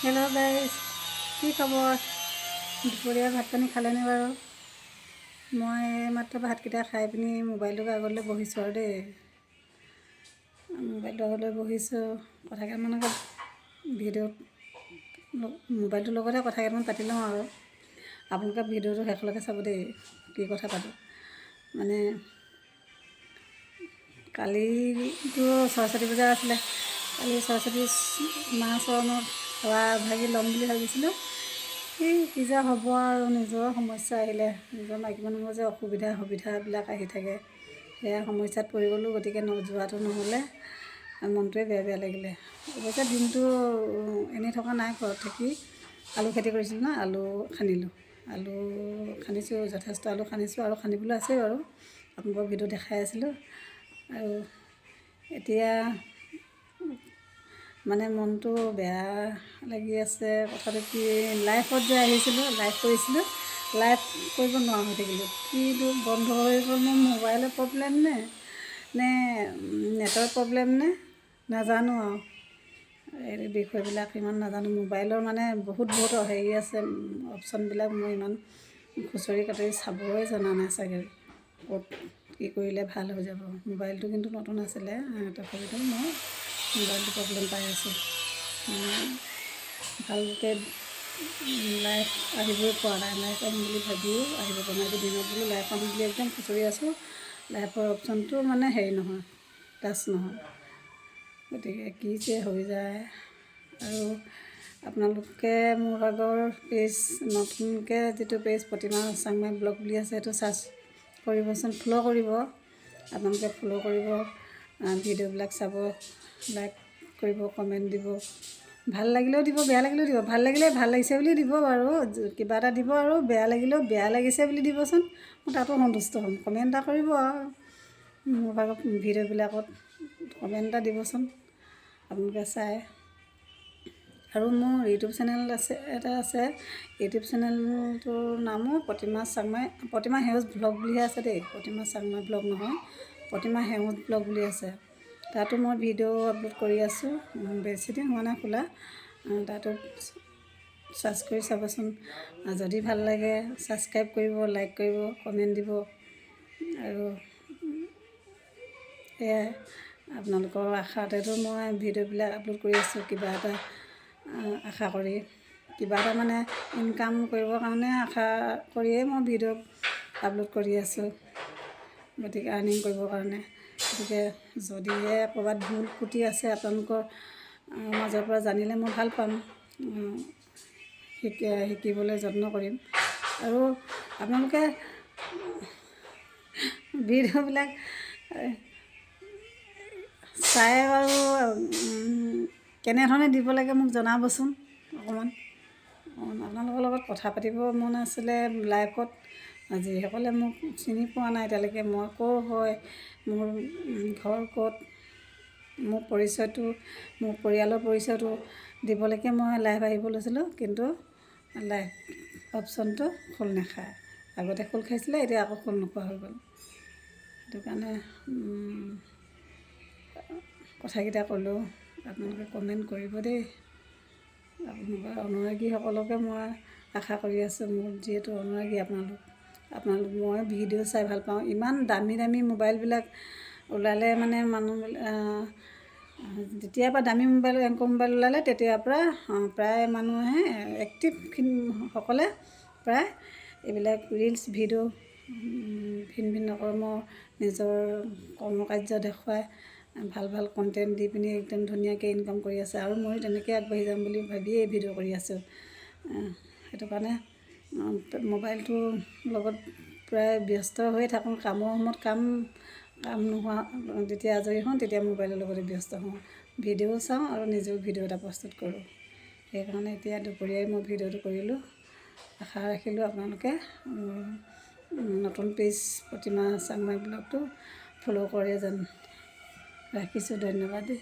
Hello' guys, কি খবৰ? দুপৰীয়া ভাত পানী খালেনে বাৰু? মই মাত্ৰ ভাতকেইটা খাই পিনি মোবাইলটোৰ আগলৈ বহিছোঁ আৰু দেই। মোবাইলটোৰ আগলৈ বহিছোঁ, কথা কেইটামানকে ভিডিঅ'ত মোবাইলটোৰ লগতে কথা কেইটামান পাতি লওঁ আৰু আপোনালোকে ভিডিঅ'টো শেষলৈকে চাব দেই, কি কথা পাতোঁ। মানে কালিতো সৰস্বতী পূজা আছিলে। কালি সৰস্বতী মা চৰণত সেৱা ভাগি ল'ম বুলি ভাবিছিলোঁ। কি যে হ'ব আৰু নিজৰ সমস্যা আহিলে, নিজৰ মাইকী মানুহৰ যে সুবিধাবিলাক আহি থাকে, সেয়া সমস্যাত পৰি গ'লোঁ। গতিকে যোৱাটো নহ'লে মনটোৱে বেয়া লাগিলে। অৱশ্যে দিনটো এনেই থকা নাই, ঘৰত থাকি আলু খেতি কৰিছিলোঁ ন, আলু খান্দিছোঁ, যথেষ্ট আলু খান্দিছোঁ আৰু খান্দিবলৈ আছেই বাৰু, আপোনালোকৰ ভিডিঅ' দেখাই আছিলোঁ। আৰু এতিয়া মানে মনটো বেয়া লাগি আছে। কথাটো কি, লাইভত যে আহিছিলোঁ, লাইভ কৰিছিলোঁ, লাইভ কৰিব নোৱাৰা হৈ থাকিলোঁ। কিটো বন্ধ হৈ গ'ল, মোৰ মোবাইলৰ প্ৰব্লেম নে নেটৰ প্ৰব্লেম নাজানো আৰু এই বিষয়বিলাক ইমান নাজানো। মোবাইলৰ মানে বহুত হেৰি আছে, অপশ্যনবিলাক মই ইমান খুচৰি কাটৰি চাবই জনা নাই চাগে, ক'ত কি কৰিলে ভাল হৈ যাব। মোবাইলটো কিন্তু নতুন আছিলে, তথাপিতো মই মোবাইলটো প্ৰব্লেম পাই আছোঁ। ভালকৈ লাইভ আহিবই পৰা নাই। লাইভ আহিম বুলি ভাবিও আহিব পৰা নাই। দিনত বোলো লাইভ আহিম বুলি একদম খুচৰি আছোঁ, লাইভৰ অপশ্যনটো মানে হেৰি নহয়, টাচ নহয়। গতিকে কি যে হৈ যায়। আৰু আপোনালোকে মোৰ ভাগৰ পেজ, নতুনকৈ যিটো পেজ প্ৰতিমা চাংমাই ব্লগ বুলি আছে, সেইটো চাৰ্চ কৰিবচোন, ফ'ল' কৰিব। আপোনালোকে ফ'ল' কৰিব, ভিডিঅ'বিলাক চাব, লাইক কৰিব, কমেণ্ট দিব। ভাল লাগিলেও দিব, বেয়া লাগিলেও দিব। ভাল লাগিলে ভাল লাগিছে বুলি দিব বাৰু, কিবা এটা দিব, আৰু বেয়া লাগিলেও বেয়া লাগিছে বুলি দিবচোন, মই তাতো সন্তুষ্ট হ'ম। কমেণ্ট এটা কৰিব আৰু মোৰ ভাগৰ ভিডিঅ'বিলাকত কমেণ্ট এটা দিবচোন আপোনালোকে চাই। আৰু মোৰ ইউটিউব চেনেল এটা আছে। ইউটিউব চেনেলটোৰ নামো প্ৰতিমা সেউজ ব্লগ বুলিহে আছে দেই, প্ৰতিমা চাংমাই ব্লগ নহয়, প্ৰতিমা সেউজ ব্লগ বুলি আছে। তাতো মই ভিডিঅ' আপলোড কৰি আছোঁ, বেছিদিন হোৱা নাই খোলা। তাতো চাৰ্চ কৰি চাবচোন। যদি ভাল লাগে ছাবস্ক্ৰাইব কৰিব, লাইক কৰিব, কমেণ্ট দিব। আৰু এয়াই, আপোনালোকৰ আশাতেতো মই ভিডিঅ'বিলাক আপলোড কৰি আছোঁ, কিবা এটা আশা কৰি, কিবা এটা মানে ইনকাম কৰিবৰ কাৰণে আশা কৰিয়েই মই ভিডিঅ' আপলোড কৰি আছোঁ, গতিকে আৰ্নিং কৰিবৰ কাৰণে। গতিকে যদিহে ক'ৰবাত ভুল ক্ৰুটি আছে আপোনালোকৰ মাজৰ পৰা জানিলে মই ভাল পাম, শিকিবলৈ যত্ন কৰিম। আৰু আপোনালোকে ভিডিঅ'বিলাক চাই বাৰু কেনেধৰণে দিব লাগে মোক জনাবচোন অকণমান। আপোনালোকৰ লগত কথা পাতিব মন আছিলে লাইভত। যিসকলে মোক চিনি পোৱা নাই এতিয়ালৈকে, মই ক'ৰ হয়, মোৰ ঘৰ ক'ত, মোৰ পৰিচয়টো, মোৰ পৰিয়ালৰ পৰিচয়টো দিবলৈকে মই লাইভ আহিব লৈছিলোঁ, কিন্তু লাইভ অপশ্যনটো খোল নাখায়। আগতে খোল খাইছিলে, এতিয়া আকৌ খোল নোখোৱা হৈ গ'ল। সেইটো কাৰণে কথাকেইটা ক'লোঁ, আপোনালোকে কমেণ্ট কৰিব দেই। আপোনালোকৰ অনুৰাগীসকলকে মই আশা কৰি আছোঁ, মোৰ যিহেতু অনুৰাগী আপোনালোক মই ভিডিঅ' চাই ভাল পাওঁ। ইমান দামী মোবাইলবিলাক ওলালে মানে যেতিয়াৰ পৰা দামী এংকৰ মোবাইল ওলালে, তেতিয়াৰ পৰা প্ৰায় মানুহে এক্টিভসকলে প্ৰায় এইবিলাক ৰিলচ ভিডিঅ' ভিন ৰকমৰ নিজৰ কৰ্মকাৰ্য দেখুৱাই ভাল কণ্টেণ্ট দি পিনি একদম ধুনীয়াকৈ ইনকাম কৰি আছে। আৰু ময়ো তেনেকৈ আগবাঢ়ি যাম বুলি ভাবিয়েই ভিডিঅ' কৰি আছোঁ। সেইটো কাৰণে মোবাইলটোৰ লগত প্ৰায় ব্যস্ত হৈয়ে থাকোঁ। কামৰ সময়ত কাম নোহোৱা, যেতিয়া আজৰি হওঁ তেতিয়া মোবাইলৰ লগতে ব্যস্ত হওঁ, ভিডিঅ' চাওঁ আৰু নিজেও ভিডিঅ' এটা প্ৰস্তুত কৰোঁ। সেইকাৰণে এতিয়া দুপৰীয়াই মই ভিডিঅ'টো কৰিলোঁ। আশা ৰাখিলোঁ আপোনালোকে নতুন পেজ প্ৰতিমা চাংমাই ব্লগটো ফ'ল' কৰে যেন। ৰাখিছোঁ, ধন্যবাদ দেই।